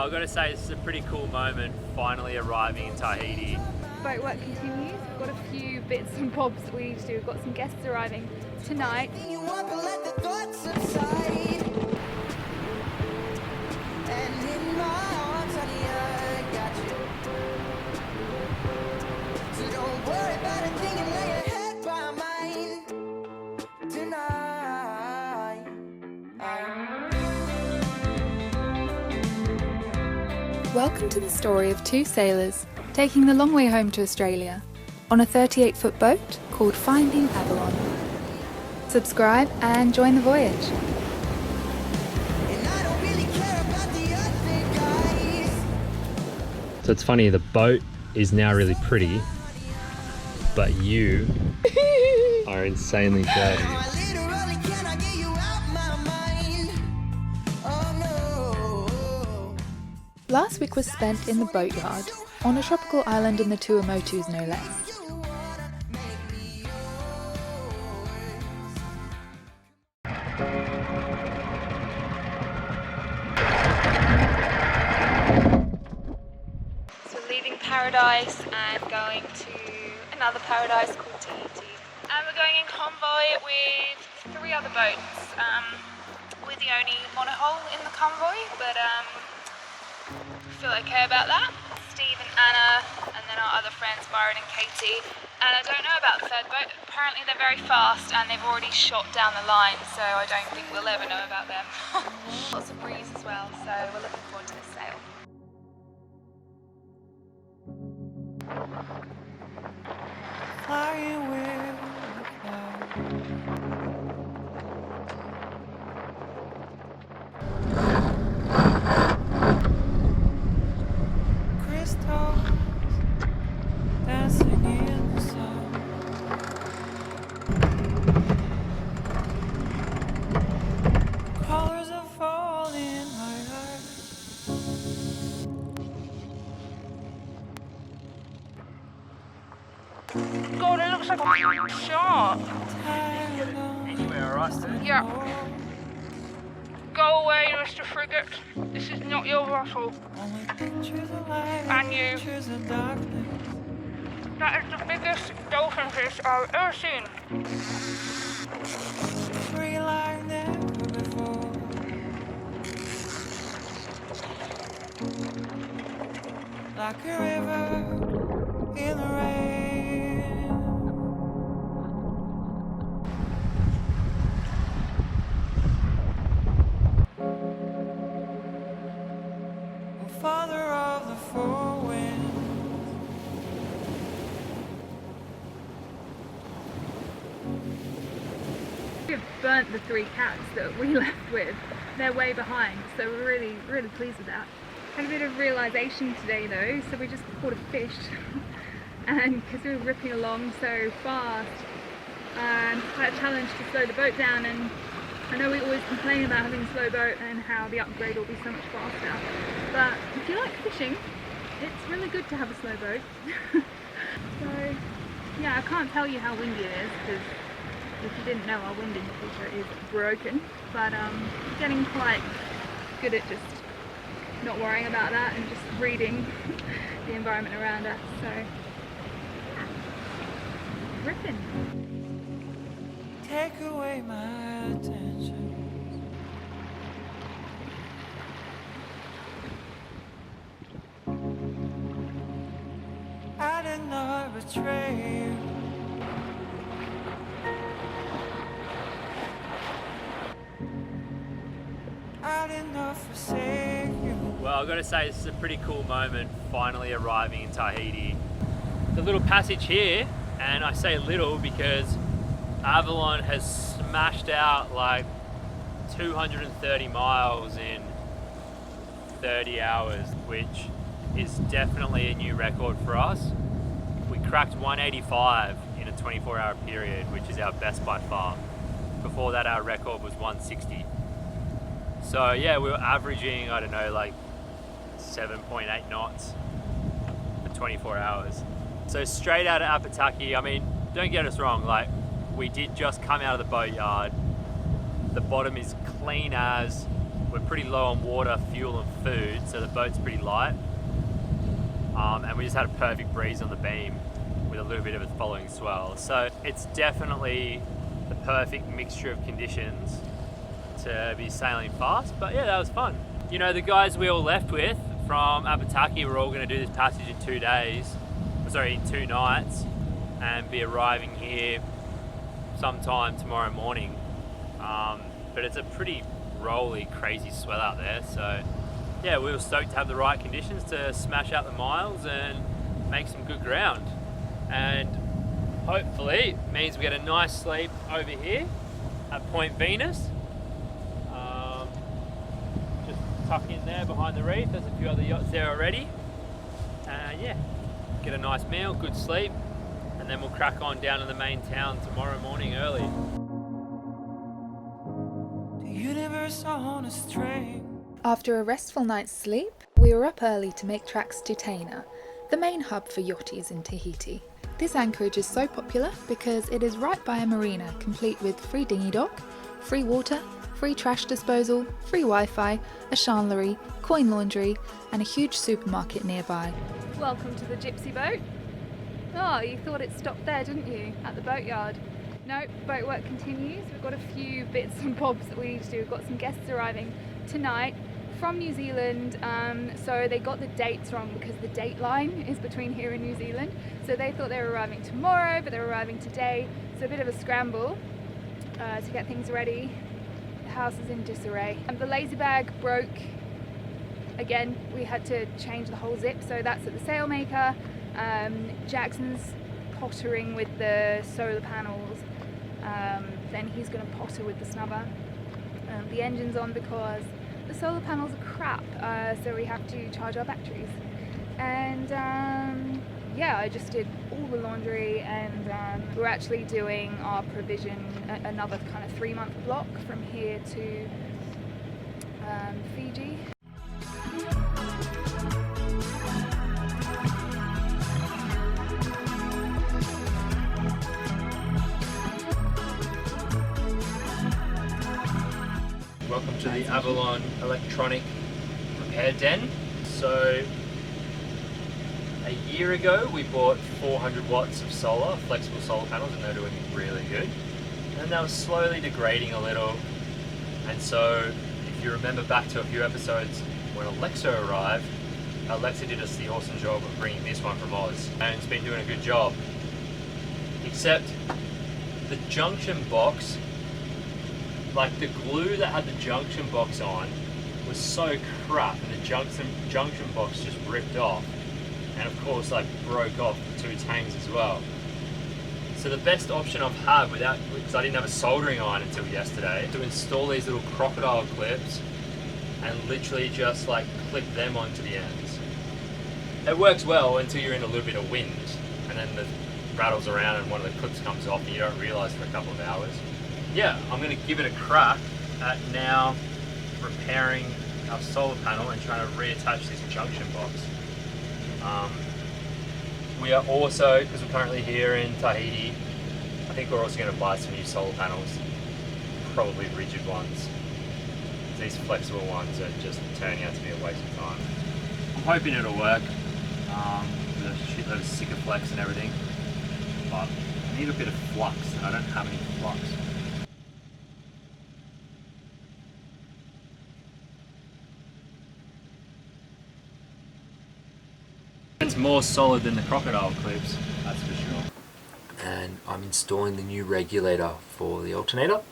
Well, I've got to say this is a pretty cool moment, finally arriving in Tahiti. Boat work continues. We've got a few bits and bobs that we need to do. We've got some guests arriving tonight. Welcome to the story of two sailors taking the long way home to Australia on a 38-foot boat called Finding Avalon. Subscribe and join the voyage. So it's funny, the boat is now really pretty, but you are insanely dirty. Last week was spent in the boatyard, on a tropical island in the Tuamotus no less. So we're leaving Paradise and going to another paradise called Tahiti. And we're going in convoy with 3 other boats. We're the only monohull in the convoy, but feel okay about that. Steve and Anna, and then our other friends Byron and Katie. And I don't know about the third boat. Apparently they're very fast and they've already shot down the line, so I don't think we'll ever know about them. Lots of breeze as well, so we're looking forward to this sail. Flying with the clouds. Dancing in the sun. Colors are falling higher. God, it looks like a shark. Anywhere, alright, Steve? Yeah. Go away, Mr. Frigate. This is not your vessel. Only pictures of light, And you. pictures of darkness. That is the biggest dolphin fish I've ever seen. Free like never before. Like a river in the rain. Oh, Father of the four winds. We've burnt the 3 cats that we left with. They're way behind, so we're really, really pleased with that. Had a bit of realisation today though, so we just caught a fish. And because we were ripping along so fast, I had a challenge to slow the boat down, and I know we always complain about having a slow boat and how the upgrade will be so much faster. But if you like fishing, it's really good to have a slow boat. So yeah, I can't tell you how windy it is, because if you didn't know, our wind indicator is broken, but getting quite good at just not worrying about that and just reading the environment around us, so ripping. Take away my attention. I did not betray you. I did not forsake you. Well, I've got to say this is a pretty cool moment, finally arriving in Tahiti. The little passage here, and I say little because Avalon has smashed out like 230 miles in 30 hours, which is definitely a new record for us. We cracked 185 in a 24-hour period, which is our best by far. Before that, our record was 160. So yeah, we were averaging, I don't know, like 7.8 knots for 24 hours. So straight out of Apataki, I mean, don't get us wrong, like we did just come out of the boatyard. The bottom is clean as, we're pretty low on water, fuel and food, so the boat's pretty light. And we just had a perfect breeze on the beam with a little bit of a following swell. So it's definitely the perfect mixture of conditions to be sailing fast. But yeah, that was fun. You know, the guys we all left with from Abataki were all going to do this passage in 2 days, sorry, in 2 nights, and be arriving here sometime tomorrow morning. But it's a pretty rolly, crazy swell out there. So yeah, we were stoked to have the right conditions to smash out the miles and make some good ground. And hopefully it means we get a nice sleep over here at Point Venus. Just tuck in there behind the reef. There's a few other yachts there already. And yeah, get a nice meal, good sleep, and then we'll crack on down to the main town tomorrow morning early. The universe on a string. After a restful night's sleep, we were up early to make tracks to Taina, the main hub for yachties in Tahiti. This anchorage is so popular because it is right by a marina complete with free dinghy dock, free water, free trash disposal, free Wi-Fi, a chandlery, coin laundry, and a huge supermarket nearby. Welcome to the gypsy boat. Oh, you thought it stopped there, didn't you? At the boatyard. No, boat work continues. We've got a few bits and bobs that we need to do. We've got some guests arriving tonight from New Zealand, so they got the dates wrong because the date line is between here and New Zealand. So they thought they were arriving tomorrow, but they're arriving today. So a bit of a scramble to get things ready. The house is in disarray. The lazy bag broke. Again, we had to change the whole zip, so that's at the sailmaker. Jackson's pottering with the solar panels. Then he's going to potter with the snubber. The engine's on because the solar panels are crap, so we have to charge our batteries. And yeah, I just did all the laundry, and we're actually doing our provision, another kind of 3-month block from here to Fiji. Welcome to the Avalon electronic repair den. So a year ago we bought 400 watts of solar, flexible solar panels, and they're doing really good. And they were slowly degrading a little. And so if you remember back to a few episodes when Alexa arrived, Alexa did us the awesome job of bringing this one from Oz. And it's been doing a good job. Except the junction box, like the glue that had the junction box on was so crap, and the junction box just ripped off, and of course like broke off the 2 tangs as well. So the best option I've had, because I didn't have a soldering iron until yesterday, to install these little crocodile clips and literally just like clip them onto the ends. It works well until you're in a little bit of wind, and then it rattles around and one of the clips comes off and you don't realise for a couple of hours. Yeah, I'm going to give it a crack at now repairing our solar panel and trying to reattach this junction box. We are also, because we're currently here in Tahiti, I think we're also going to buy some new solar panels, probably rigid ones. These flexible ones are just turning out to be a waste of time. I'm hoping it'll work with a shitload of Sikaflex and everything, but I need a bit of flux and I don't have any flux. It's more solid than the crocodile clips, that's for sure. And I'm installing the new regulator for the alternator.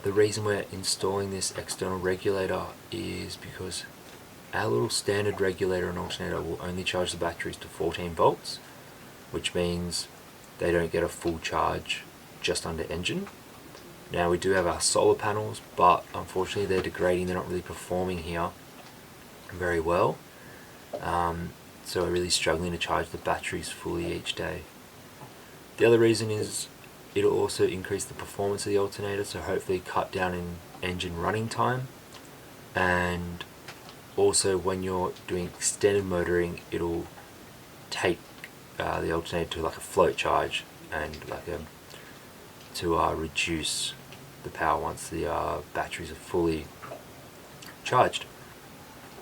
The reason we're installing this external regulator is because our little standard regulator and alternator will only charge the batteries to 14 volts, which means they don't get a full charge just under engine. Now we do have our solar panels, but unfortunately they're degrading, they're not really performing here very well. So we're really struggling to charge the batteries fully each day. The other reason is it'll also increase the performance of the alternator, so hopefully cut down in engine running time. And also when you're doing extended motoring, it'll take the alternator to like a float charge and like to reduce the power once the batteries are fully charged.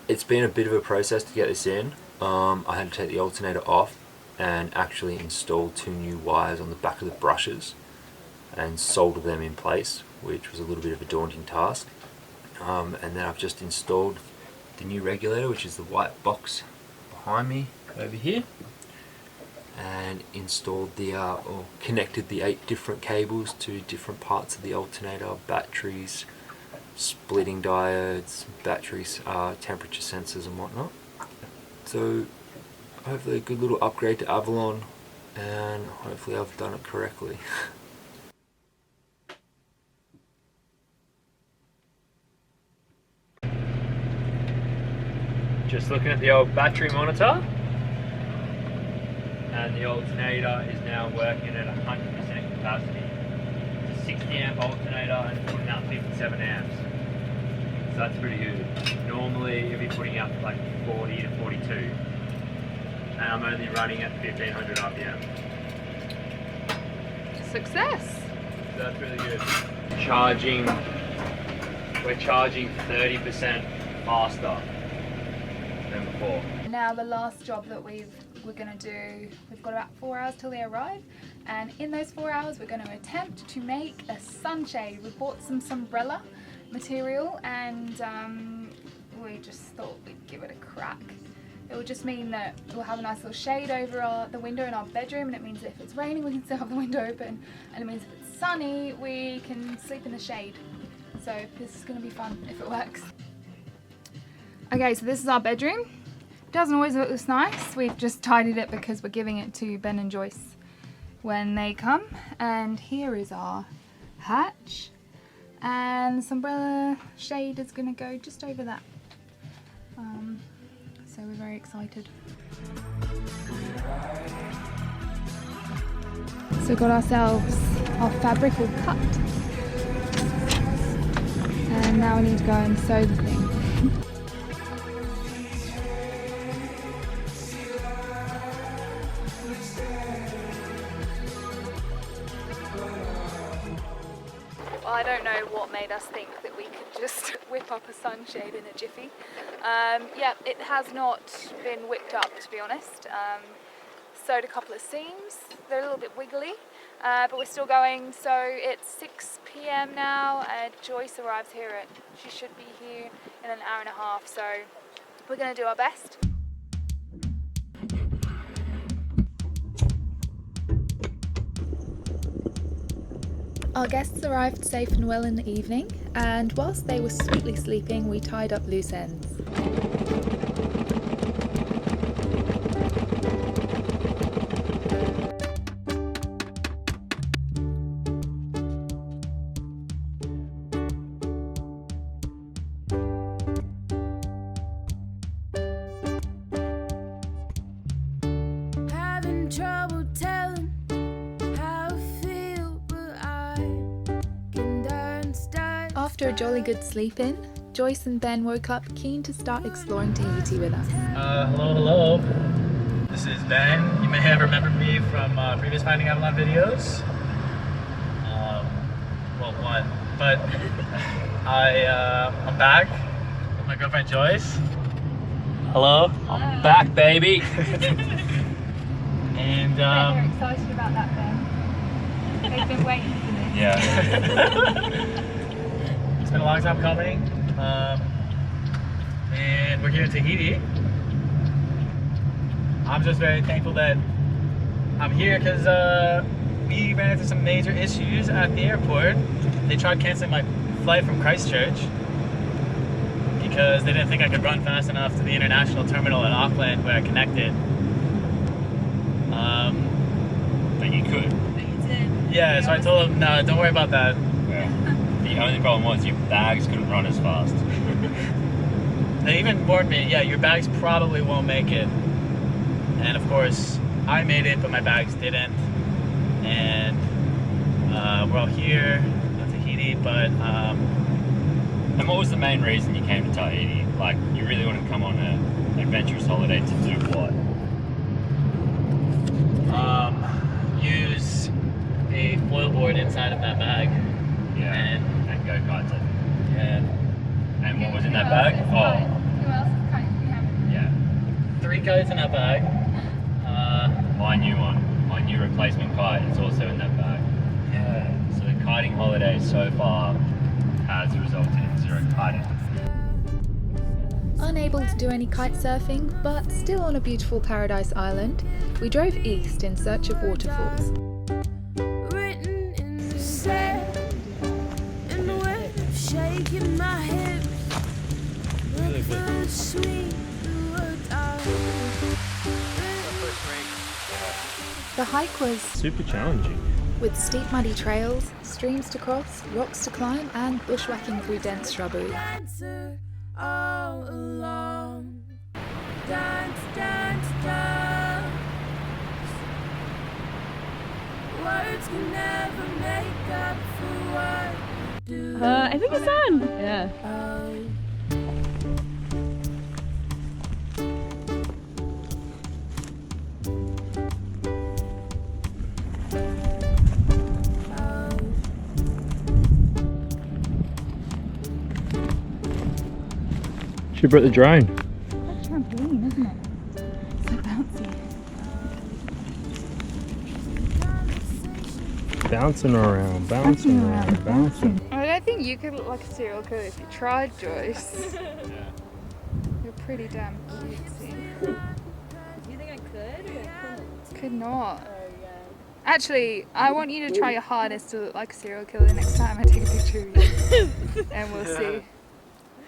It's been a bit of a process to get this in. I had to take the alternator off and actually install 2 new wires on the back of the brushes and solder them in place, which was a little bit of a daunting task. And then I've just installed the new regulator, which is the white box behind me over here, and installed the or connected the 8 different cables to different parts of the alternator, batteries, splitting diodes, batteries, temperature sensors and whatnot. So hopefully a good little upgrade to Avalon, and hopefully I've done it correctly. Just looking at the old battery monitor, and the alternator is now working at 100% capacity. It's a 60 amp alternator and putting out 57 amps. So that's pretty good. Normally you'll be putting out like 40 to 42. And I'm only running at 1500 RPM. Success! So that's really good. Charging, we're charging 30% faster than before. Now the last job that we're going to do, we've got about 4 hours till they arrive, and in those 4 hours we're going to attempt to make a sunshade. We bought some umbrella material and we just thought we'd give it a crack. It will just mean that we'll have a nice little shade over the window in our bedroom, and it means that if it's raining we can still have the window open, and it means if it's sunny we can sleep in the shade. So this is going to be fun if it works. Okay, so this is our bedroom. It doesn't always look this nice. We've just tidied it because we're giving it to Ben and Joyce when they come. And here is our hatch. And this umbrella shade is going to go just over that. So we're very excited. So got ourselves our fabric all cut. And now we need to go and sew the thing. I don't know what made us think that we could just whip up a sunshade in a jiffy. Yeah, it has not been whipped up, to be honest. Sewed a couple of seams. They're a little bit wiggly, but we're still going. So it's 6 PM now. Joyce arrives here she should be here in an hour and a half. So we're going to do our best. Our guests arrived safe and well in the evening, and whilst they were sweetly sleeping, we tied up loose ends. Having trouble telling how I feel, but I can dance. After a jolly good sleep in, Joyce and Ben woke up keen to start exploring Tahiti with us. Hello. This is Ben. You may have remembered me from previous Finding Avalon videos. Well, one. But I'm back with my girlfriend Joyce. Hello. I'm back, baby. And They're excited about that, Ben. They've been waiting for this. Yeah. it's been a long time coming. And we're here in Tahiti. I'm just very thankful that I'm here because we ran into some major issues at the airport. They tried canceling my flight from Christchurch because they didn't think I could run fast enough to the international terminal in Auckland where I connected. But you could. Yeah, so I told them, no, don't worry about that. Yeah. The only problem was your bags couldn't run as fast. They even warned me, yeah, your bags probably won't make it. And of course, I made it, but my bags didn't. And we're all here in Tahiti, but... And what was the main reason you came to Tahiti? Like, you really wanted to come on an adventurous holiday to do what? use a foil board inside of that bag. Yeah. And go-karts. Yeah. And what was in that bag? Oh, Who else is kiting we haven't? yeah. 3 kites in that bag. My new one, my new replacement kite is also in that bag. Yeah. So the kiting holiday so far has resulted in 0 kiting. Unable to do any kite surfing, but still on a beautiful paradise island, we drove east in search of waterfalls. Written in the sand, in the way of shaking my hips. Look for the sweet blue dark. The hike was Super challenging. with steep muddy trails, streams to cross, rocks to climb and bushwhacking through dense shrubbery. Dancer all along. Dance, dance, dance. Words can never make up for what you do. I think it's on. Yeah. Oh. She brought the drone. That's trampoline, isn't it? So bouncy. Bouncing around, bouncing around, bouncing. I don't think you could look like a serial killer if you tried, Joyce. You're pretty damn cutesy. Do you think I could or couldn't? Could not. Oh yeah. Actually, I want you to try your hardest to look like a serial killer next time I take a picture of you. And we'll see.